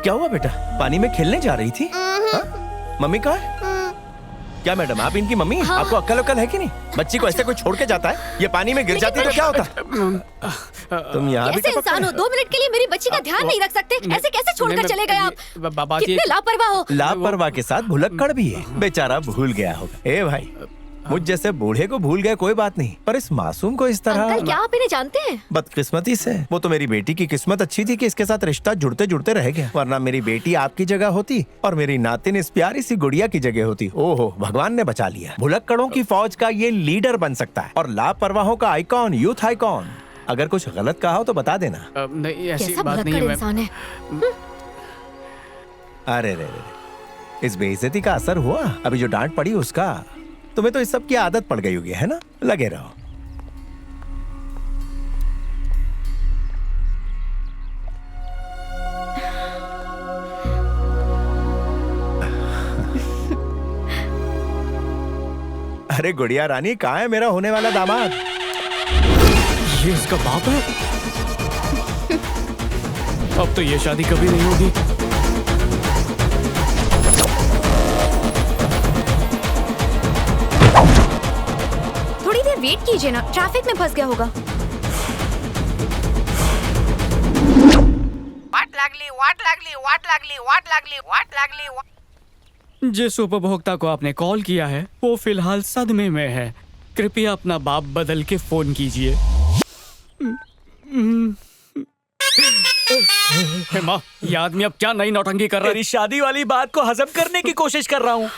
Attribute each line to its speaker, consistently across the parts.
Speaker 1: क्या हुआ बेटा? पानी में खेलने जा रही थी? हाँ? मम्मी कहाँ है? क्या मैडम आप इनकी मम्मी? हाँ। आपको अक्ल है कि नहीं? बच्ची को ऐसे कोई छोड़ के जाता है? ये पानी में गिर जाती तो क्या होता? तुम यहाँ भी
Speaker 2: इंसान हो, 2 मिनट के लिए मेरी बच्ची का ध्यान नहीं रख सकते? ऐसे कैसे छोड़कर चले गए आप? कितने लापरवाह हो।
Speaker 1: लापरवाह के साथ भुलक्कड़ भी है। बेचारा भूल गया होगा। ए भाई, मुझ जैसे बूढ़े को भूल गए कोई बात नहीं, पर इस मासूम को इस तरह।
Speaker 2: अंकल क्या आप इन्हें जानते हैं?
Speaker 1: बदकिस्मती से। वो तो मेरी बेटी की किस्मत अच्छी थी कि इसके साथ रिश्ता जुड़ते जुड़ते रह गया, वरना मेरी बेटी आपकी जगह होती और मेरी नातिन इस प्यारी सी गुड़िया की जगह होती। ओहो, भगवान ने बचा लिया। भुलक्कड़ों की फौज का ये लीडर बन सकता है और लापरवाहों का आइकॉन, यूथ आइकॉन। अगर कुछ गलत कहा हो तो बता देना।
Speaker 3: नहीं, ऐसी बात नहीं है।
Speaker 2: इंसान है।
Speaker 1: अरे रे, इस बेइज्जती का असर हुआ? अभी जो डांट पड़ी उसका? तुम्हें तो इस सब की आदत पड़ गई होगी, है ना? लगे रहो। अरे गुड़िया रानी, कहाँ है मेरा होने वाला दामाद?
Speaker 3: ये इसका बाप है? अब तो ये शादी कभी नहीं होगी।
Speaker 2: वेट कीजिए ना, ट्रैफिक में फंस गया होगा।
Speaker 3: जिस उपभोक्ता को आपने कॉल किया है वो फिलहाल सदमे में है। कृपया अपना बाप बदल के फोन कीजिए। माँ, ये आदमी अब क्या नई नौटंकी कर रहा है?
Speaker 4: तेरी शादी वाली बात को हजम करने की कोशिश कर रहा हूँ।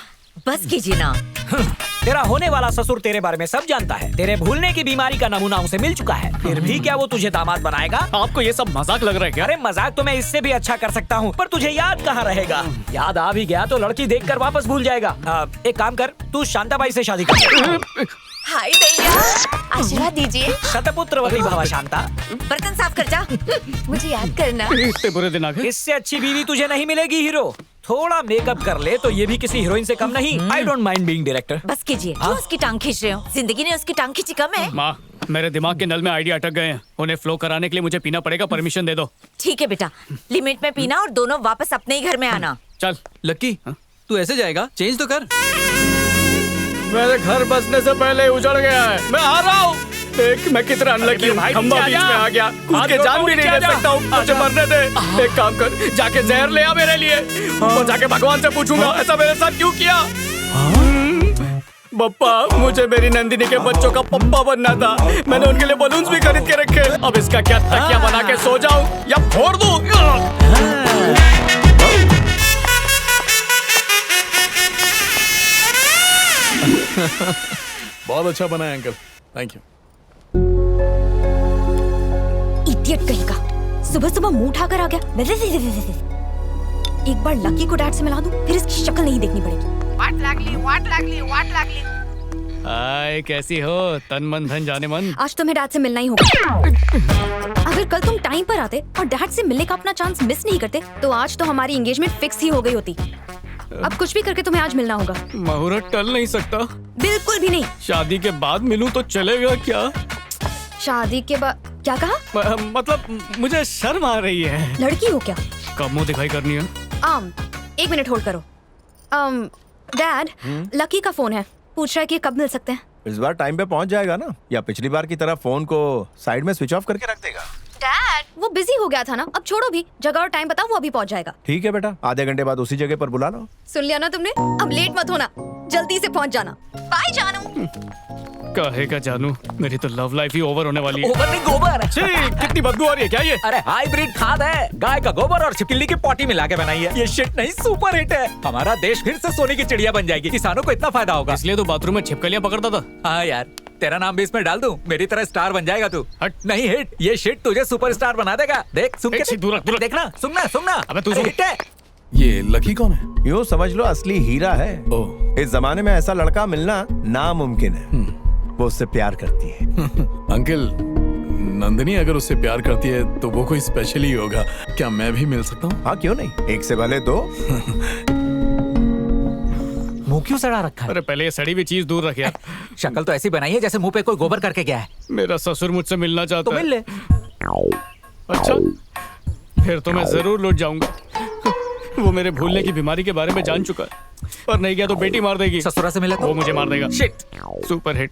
Speaker 5: बस कीजिए ना।
Speaker 4: तेरा होने वाला ससुर तेरे बारे में सब जानता है। तेरे भूलने की बीमारी का नमूना उसे मिल चुका है। फिर भी क्या वो तुझे दामाद बनाएगा?
Speaker 3: आपको ये सब मजाक लग रहा है क्या?
Speaker 4: अरे मजाक तो मैं इससे भी अच्छा कर सकता हूँ, पर तुझे याद कहाँ रहेगा? याद आ भी गया तो लड़की देखकर वापस भूल जाएगा। एक काम कर, तू शांताबाई से शादी कर।
Speaker 5: हाय दैया, आशीर्वाद दीजिए।
Speaker 4: शतपुत्रवती भव शांता।
Speaker 5: बर्तन साफ कर जा। मुझे याद करना।
Speaker 3: इतने बुरे दिन आ गए।
Speaker 4: इससे अच्छी बीवी तुझे नहीं मिलेगी हीरो। थोड़ा मेकअप कर ले तो ये भी किसी हीरोइन से कम नहीं। I don't mind being director.
Speaker 5: बस कीजिए। क्यों उसकी टांग खींच रहे हो? जिंदगी ने उसकी टांग खींची कम है?
Speaker 3: माँ, मेरे दिमाग के नल में आइडिया अटक गए हैं। उन्हें फ्लो कराने के लिए मुझे पीना पड़ेगा। परमिशन दे दो।
Speaker 5: ठीक है बेटा, लिमिट में पीना और दोनों वापस अपने ही घर में आना।
Speaker 3: चल।
Speaker 6: लक्की, तू ऐसे जाएगा? चेंज तो कर।
Speaker 3: मेरे घर बसने से पहले उजड़ गया है। मैं आ रहा हूँ। देख मैं कितना अनलकी हूँ। खंबा बीच में आ गया। कूद के जान भी नहीं दे सकता हूँ। मुझे मरने दे। एक काम कर, जाके जहर ले आ मेरे लिए। और जाके भगवान से पूछूंगा ऐसा मेरे साथ क्यों किया। बप्पा, मुझे मेरी नंदिनी के बच्चों का पप्पा बनना था। मैंने उनके लिए बलून्स भी खरीद के रखे। अब इसका क्या तकिया बना के सो जाऊं या फोड़ दूं?
Speaker 6: बहुत अच्छा बना है अंकल, थैंक यू।
Speaker 2: इडियट कहीं का, सुबह सुबह मुंह उठाकर आ गया। एक बार लकी को डैड से मिला दूं, फिर इसकी शक्ल नहीं देखनी पड़ेगी।
Speaker 7: What लागली?
Speaker 3: हाय, कैसी हो? तन मन धन जाने मन।
Speaker 2: आज तुम्हें डैड से मिलना ही होगा। अगर कल तुम टाइम पर आते और डैड से मिलने का अपना चांस मिस नहीं करते तो आज तो हमारी एंगेजमेंट फिक्स ही हो गई होती। अब कुछ भी करके तुम्हें आज मिलना होगा।
Speaker 3: मुहूर्त टल नहीं सकता।
Speaker 2: बिल्कुल भी नहीं।
Speaker 3: शादी के बाद मिलूं तो चलेगा क्या?
Speaker 2: शादी के बाद? क्या कहा?
Speaker 3: मतलब मुझे शर्म आ रही है।
Speaker 2: लड़की हो क्या?
Speaker 3: कब मुंह दिखाई करनी है?
Speaker 2: 1 मिनट होल्ड करो। डैड, लकी का फोन है, पूछ रहा है कि कब मिल सकते हैं।
Speaker 1: इस बार टाइम पे पहुंच जाएगा ना, या पिछली बार की तरह फोन को साइड में स्विच ऑफ करके रख देगा?
Speaker 2: डैड, वो बिजी हो गया था ना, अब छोड़ो भी। जगह और टाइम बताओ, वो अभी पहुंच जाएगा।
Speaker 1: ठीक है बेटा, आधे घंटे बाद उसी जगह पर बुला लो।
Speaker 2: सुन लिया ना तुमने? अब लेट मत होना, जल्दी से पहुंच जाना। बाय जानू।
Speaker 3: काहे का जानू, मेरी तो लव लाइफ ही ओवर होने वाली है।
Speaker 4: ओवर नहीं, गोबर।
Speaker 3: कितनी बदबू आ रही है क्या ये?
Speaker 4: अरे हाइब्रिड खाद है, गाय का गोबर और छिपकली की पॉटी मिला के बनाई है। ये शिट नहीं, सुपर हिट है। हमारा देश फिर से सोने की चिड़िया बन जाएगी। किसानों को इतना फायदा होगा।
Speaker 3: इसलिए तो बाथरूम में छिपकलियां पकड़ता था।
Speaker 4: हाँ यार, तेरा नाम भी इसमें डाल दूं, मेरी तरह स्टार बन जाएगा तू। हट। नहीं हिट, ये शिट तुझे सुपर स्टार बना देगा। देख सुन के
Speaker 3: दूर
Speaker 4: देखना, सुनना।
Speaker 3: अबे तू
Speaker 4: हिट है।
Speaker 6: ये लकी कौन है?
Speaker 1: यूँ समझ लो असली हीरा है। इस जमाने में ऐसा लड़का मिलना नामुमकिन है। वो उससे प्यार करती है।
Speaker 6: अंकल, नंदिनी अगर उससे प्यार करती है तो वो कोई स्पेशल ही होगा। क्या मैं भी मिल सकता हूँ?
Speaker 1: हाँ क्यों नहीं, एक से भले दो।
Speaker 4: मुंह क्यों सड़ा रखा है?
Speaker 3: अरे पहले ये सड़ी हुई चीज दूर रख यार।
Speaker 4: शक्ल तो ऐसी बनाई है जैसे मुंह पे कोई गोबर करके गया है।
Speaker 3: मेरा ससुर मुझसे मिलना चाहता
Speaker 4: तो
Speaker 3: है।
Speaker 4: मिल ले।
Speaker 3: अच्छा, फिर तो मैं जरूर लौट जाऊंगा। वो मेरे भूलने की बीमारी के बारे में जान चुका है, और नहीं गया तो बेटी मार देगी।
Speaker 4: ससुरा से मिला तो?
Speaker 3: वो मुझे मार देगा।
Speaker 4: शिट।
Speaker 3: Super hit.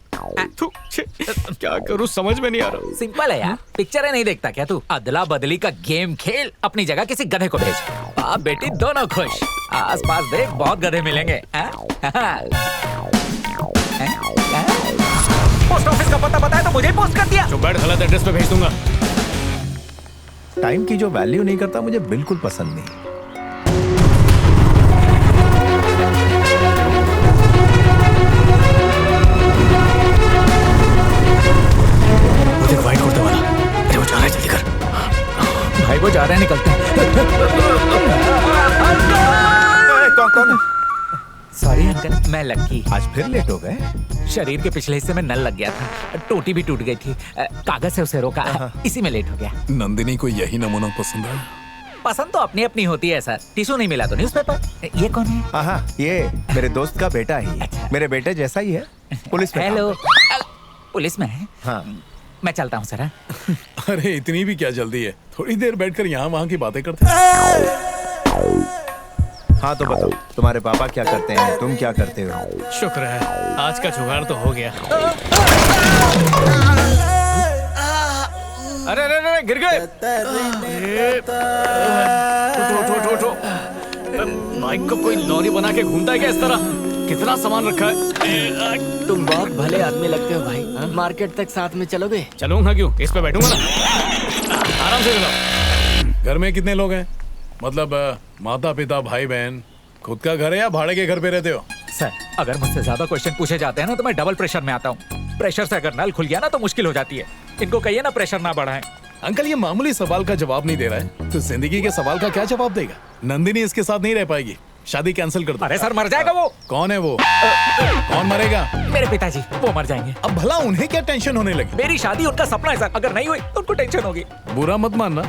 Speaker 3: थू, शिट। क्या करूँ समझ में नहीं आ रहा।
Speaker 4: सिंपल है यार, पिक्चर नहीं देखता क्या तू? अदला बदली का गेम खेल, अपनी जगह किसी गधे को भेज, बाप बेटी दोनों खुश। आस पास देख, बहुत गधे मिलेंगे। पोस्ट ऑफिस का पता बताया तो मुझे पोस्ट कर दिया।
Speaker 3: जो बैठ गलत एड्रेस पे भेज दूंगा।
Speaker 1: टाइम की जो वैल्यू नहीं करता मुझे बिल्कुल पसंद नहीं।
Speaker 3: वो देख वाइट कुर्ता वाला। अरे वो जा रहा है, जल्दी कर।
Speaker 4: भाई वो जा रहे हैं, निकलते हैं।
Speaker 1: कौन?
Speaker 4: सॉरी अंकल, मैं लक्की।
Speaker 1: आज फिर लेट हो गए।
Speaker 4: शरीर के पिछले हिस्से में नल लग गया था, टोटी भी टूट गई थी, कागज से उसे रोका, इसी में लेट हो गया।
Speaker 6: नंदिनी को यही नमूना पसंद है।
Speaker 4: पसंद तो अपनी अपनी होती है सर। टिश्यू नहीं मिला तो न्यूज़पेपर। ये कौन है?
Speaker 1: हाँ, ये मेरे दोस्त का बेटा ही है। मेरे बेटे जैसा ही है, पुलिस में काम
Speaker 4: हेलो।
Speaker 1: करता है।
Speaker 4: पुलिस में है?
Speaker 1: हाँ।
Speaker 4: मैं चलता हूँ सर।
Speaker 6: अरे इतनी भी क्या जल्दी है, थोड़ी देर बैठकर यहाँ वहाँ की बातें करते हैं।
Speaker 1: हाँ तो बताओ, तुम्हारे पापा क्या करते हैं, तुम क्या करते हो?
Speaker 3: शुक्र है, आज का जुगाड़ तो हो गया। अरे अरे अरे, गिर गए। उठो। बाइक को कोई लॉरी बना के घूमता है क्या इस तरह? कितना सामान रखा है।
Speaker 8: तुम बहुत भले आदमी लगते हो भाई। मार्केट तक साथ में चलोगे?
Speaker 3: चलूंगा क्यों, इस पे बैठूंगा ना। आराम से चलो।
Speaker 6: घर में कितने लोग हैं? मतलब माता पिता भाई बहन। खुद का घर है या भाड़े के घर पे रहते हो?
Speaker 4: सर, अगर मुझसे ज्यादा क्वेश्चन पूछे जाते हैं ना तो मैं डबल प्रेशर में आता हूँ। प्रेशर से अगर नल खुल गया ना तो मुश्किल हो जाती है। इनको कहिए ना प्रेशर ना बढ़ाएं।
Speaker 6: अंकल ये मामूली सवाल का जवाब नहीं दे रहा है तो जिंदगी के सवाल का क्या जवाब देगा? नंदिनी इसके साथ नहीं रह पाएगी, शादी कैंसिल कर दो।
Speaker 4: अरे सर, मर जाएगा वो।
Speaker 6: कौन है वो? कौन मरेगा?
Speaker 4: मेरे पिताजी, वो मर जाएंगे।
Speaker 6: अब भला उन्हें क्या टेंशन होने लगी?
Speaker 4: मेरी शादी उनका सपना है सर, अगर नहीं हुई तो उनको टेंशन होगी।
Speaker 6: बुरा मत मानना,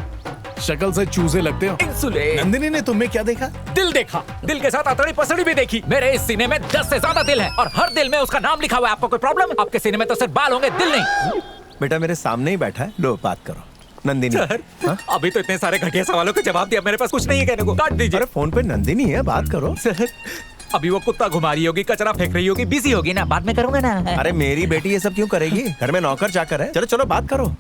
Speaker 6: शक्ल से चूजे लगते हो।
Speaker 4: इंसुलेट।
Speaker 6: नंदिनी ने तुम्हें क्या देखा?
Speaker 4: दिल देखा, दिल के साथ अतड़ी पसड़ी भी देखी। मेरे इस सीने में 10 से ज्यादा दिल है और हर दिल में उसका नाम लिखा हुआ है। आपको कोई प्रॉब्लम है? आपके सीने में तो सिर्फ बाल होंगे, दिल नहीं।
Speaker 1: बेटा मेरे सामने ही बैठा है, लो बात करो। नंदिनी।
Speaker 4: सर,
Speaker 1: हाँ?
Speaker 4: अभी तो इतने सारे घटिया सवालों के जवाब दिया, मेरे पास कुछ नहीं है कहने को। काट दीजिए।
Speaker 1: अरे फोन पे नंदिनी है, बात करो।
Speaker 4: सर, अभी वो कुत्ता घुमा रही होगी, कचरा फेंक रही होगी, बिजी होगी ना, बाद में करूंगा ना।
Speaker 1: अरे मेरी बेटी ये सब क्यों करेगी? घर में नौकर चाकर है। चलो चलो बात करो।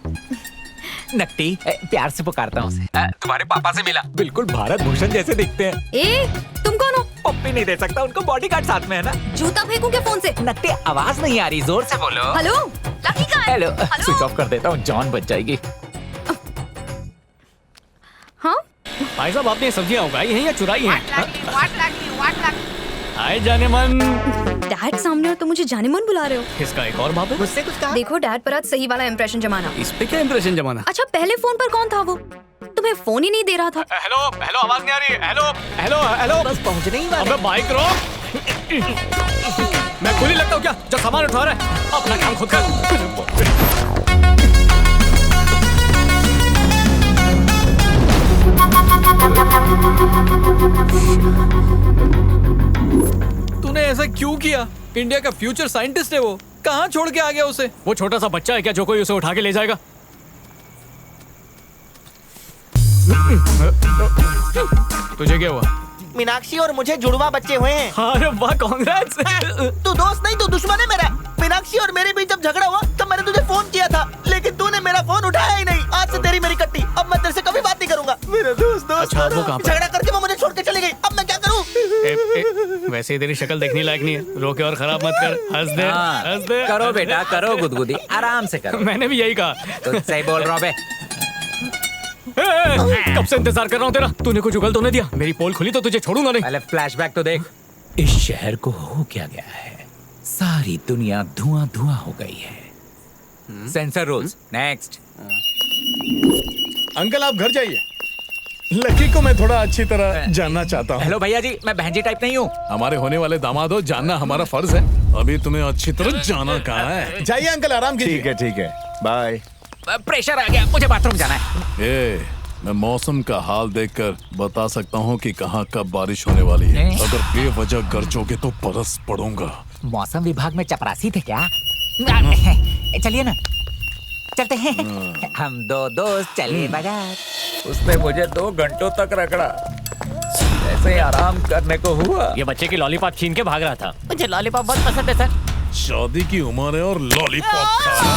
Speaker 4: नकटी, प्यार से पुकारता हूँ उसे। तुम्हारे पापा से मिला, बिल्कुल भारत भूषण जैसे दिखते हैं।
Speaker 2: ए, तुम कौन हो?
Speaker 4: पप्पी नहीं दे सकता, उनको बॉडीगार्ड साथ में है ना।
Speaker 2: जूता फेंकू क्या फोन से?
Speaker 4: नकटी, आवाज नहीं आ रही, जोर से बोलो।
Speaker 2: हेलो, लकी कहाँ है?
Speaker 4: Hello,
Speaker 2: hello?
Speaker 4: स्विच ऑफ कर देता हूँ, जॉन बच जाएगी।
Speaker 2: हाँ?
Speaker 3: भाई साहब, आपने सब्जियां उगाई हैं या चुराई हैं?
Speaker 7: What लागली?
Speaker 3: आए जाने मन।
Speaker 2: डैड सामने हो तो मुझे जाने मन बुला रहे हो।
Speaker 3: किसका एक और बाप है?
Speaker 8: मुझसे कुछ कहा?
Speaker 2: देखो डैड, पर आज सही वाला इंप्रेशन जमाना।
Speaker 3: इस पे क्या इंप्रेशन जमाना?
Speaker 2: अच्छा, पहले फोन पर कौन था वो? तुम्हें फोन ही नहीं दे रहा था।
Speaker 3: हेलो हेलो, आवाज नहीं आ रही है। हेलो हेलो हेलो,
Speaker 8: बस पहुंचने ही वाले।
Speaker 3: अबे बाइक रोक। मैं कुली लगता हूँ क्या जो सामान उठा रहा है? अपना काम खुद कर। तूने ऐसा क्यों किया? इंडिया का फ्यूचर साइंटिस्ट है वो, कहाँ छोड़ के आ गया उसे? वो छोटा सा बच्चा है क्या जो कोई उसे उठा के ले जाएगा? तुझे क्या हुआ?
Speaker 8: मीनाक्षी और मुझे जुड़वा बच्चे हुए हैं।
Speaker 3: अरे वाह, कांग्रेस।
Speaker 8: तू दोस्त नहीं, तू दुश्मन है मेरा। मीनाक्षी और मेरे बीच जब झगड़ा हुआ तब मैंने तुझे फोन किया था, लेकिन तूने मेरा फोन उठाया ही नहीं। आज से तेरी मेरी कट्टी, अब मैं तेरे से कभी बात नहीं करूंगा। मेरा दोस्त
Speaker 3: अच्छा, वो कहाँ पे?
Speaker 8: झगड़ा करके वो मुझे छोड़ के चली गई, अब मैं क्या करूँ?
Speaker 3: वैसे ही तेरी शक्ल देखने लायक नहीं है, रोके और खराब मत कर। हंस दे, हंस दे।
Speaker 4: करो बेटा, करो गुदगुदी, आराम से करो।
Speaker 3: मैंने भी यही कहा।
Speaker 4: तो सही बोल रहा हूँ बे।
Speaker 3: कब से इंतजार कर रहा हूँ तेरा। तूने कुछ उगल तो नहीं दिया? मेरी पोल खुली तो तुझे छोड़ूंगा नहीं।
Speaker 4: पहले फ्लैशबैक तो देख। इस शहर को हो क्या गया है? सारी दुनिया धुआं धुआं हो गई है। Sensor rules next.
Speaker 6: अंकल आप घर जाइए, लकी को मैं थोड़ा अच्छी तरह जानना चाहता हूँ।
Speaker 4: हेलो भैया जी, मैं बहन जी टाइप नहीं हूँ।
Speaker 6: हमारे होने वाले दामाद हो, जानना हमारा फर्ज है। अभी तुम्हें अच्छी तरह जाना कहाँ है। जाइए अंकल, आराम कीजिए।
Speaker 1: ठीक है बाय।
Speaker 4: प्रेशर आ गया, मुझे बाथरूम जाना है।
Speaker 6: मैं मौसम का हाल देखकर बता सकता हूँ कि कहाँ कब बारिश होने वाली है। अगर बेवजह गरजोगे तो बरस पड़ूंगा।
Speaker 4: मौसम विभाग में चपरासी थे क्या? चलिए ना, चलते हैं। हम दो दोस्त चले बाजार। उसने मुझे 2 घंटों तक रगड़ा। ऐसे आराम करने को हुआ।
Speaker 3: ये बच्चे की लॉलीपॉप छीन के भाग रहा था।
Speaker 7: मुझे लॉलीपॉप बहुत पसंद है सर।
Speaker 6: शादी की उम्र है और लॉलीपॉप खा रहा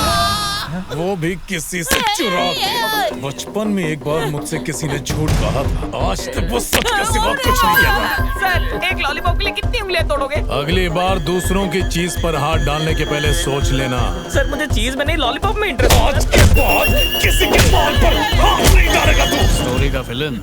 Speaker 6: है। वो भी किसी से चुरा के। बचपन में एक बार मुझसे किसी ने झूठ कहा था, आज तक वो सच के सिवा कुछ नहीं कहता।
Speaker 7: सर एक लॉलीपॉप के लिए कितनी उंगलियां तोड़ोगे?
Speaker 6: अगली बार दूसरों की चीज पर हाथ डालने के पहले सोच लेना।
Speaker 7: सर मुझे चीज में नहीं लॉलीपॉप में इंटरेस्ट।
Speaker 6: आज के बाद किसी के बाल पर हाथ नहीं डालेगा तू। स्टोरी का विलन।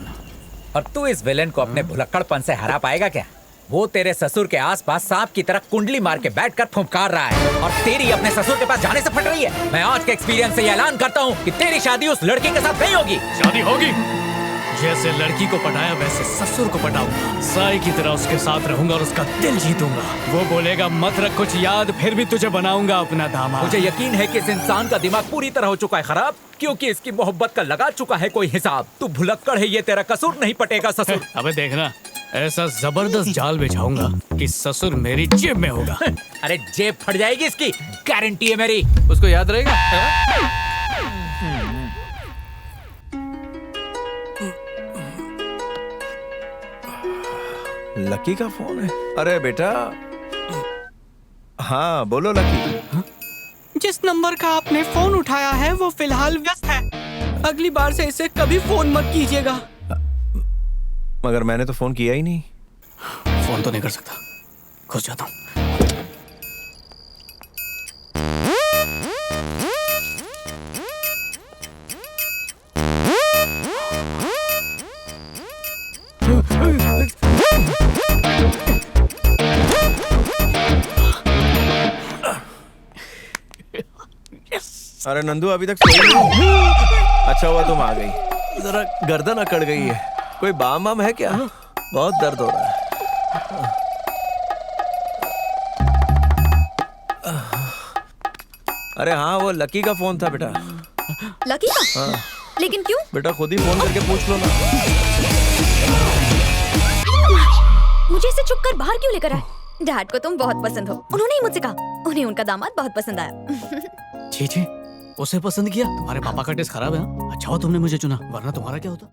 Speaker 4: और तू इस विलेन को अपने भुलक्कड़पन से हरा पाएगा क्या? वो तेरे ससुर के आसपास सांप की तरह कुंडली मार के बैठकर फुंकार रहा है और तेरी अपने ससुर के पास जाने से फट रही है। मैं आज के एक्सपीरियंस से ये ऐलान करता हूँ कि तेरी शादी उस लड़के के साथ नहीं होगी।
Speaker 3: शादी होगी। जैसे लड़की को पटाया वैसे ससुर को पटाऊंगा। साई की तरह उसके साथ रहूंगा और उसका दिल जीतूंगा। वो बोलेगा मत रख कुछ याद, फिर भी तुझे बनाऊंगा अपना दामाद।
Speaker 4: मुझे यकीन है कि इस इंसान का दिमाग पूरी तरह हो चुका है खराब, क्योंकि इसकी मोहब्बत का लगा चुका है कोई हिसाब। तू भुलक्कड़ है, ये तेरा कसूर नहीं पटेगा ससुर।
Speaker 3: अबे देखना, ऐसा जबरदस्त जाल बिछाऊंगा कि ससुर मेरी जेब में होगा।
Speaker 4: अरे जेब फट जाएगी इसकी, गारंटी है मेरी।
Speaker 3: उसको याद रहेगा।
Speaker 1: लकी का फोन है। अरे बेटा, हाँ बोलो लकी।
Speaker 7: जिस नंबर का आपने फोन उठाया है वो फिलहाल व्यस्त है। अगली बार से इसे कभी फोन मत कीजिएगा।
Speaker 1: मगर मैंने तो फोन किया ही नहीं।
Speaker 3: फोन तो नहीं कर सकता, घुस जाता हूँ।
Speaker 1: अरे नंदू अभी तक सोई नहीं? अच्छा हुआ तुम आ गई। जरा गर्दन अकड़ गई है। कोई बाम वाम है क्या? बहुत दर्द हो रहा है। अरे हाँ, वो लकी का फोन था बेटा।
Speaker 2: लकी का? लेकिन क्यों?
Speaker 1: बेटा खुद ही फोन करके पूछ लो ना।
Speaker 2: मुझे इसे चुप कर बाहर क्यों लेकर आए? डैड को तुम बहुत पसंद हो, उन्होंने ही मुझसे कहा। उन्हें उनका दामाद बहुत पसंद आया।
Speaker 3: छी छी, उसे पसंद किया? तुम्हारे पापा का टेस्ट खराब है। हाँ? अच्छा हो तुमने मुझे चुना, वरना तुम्हारा क्या होता।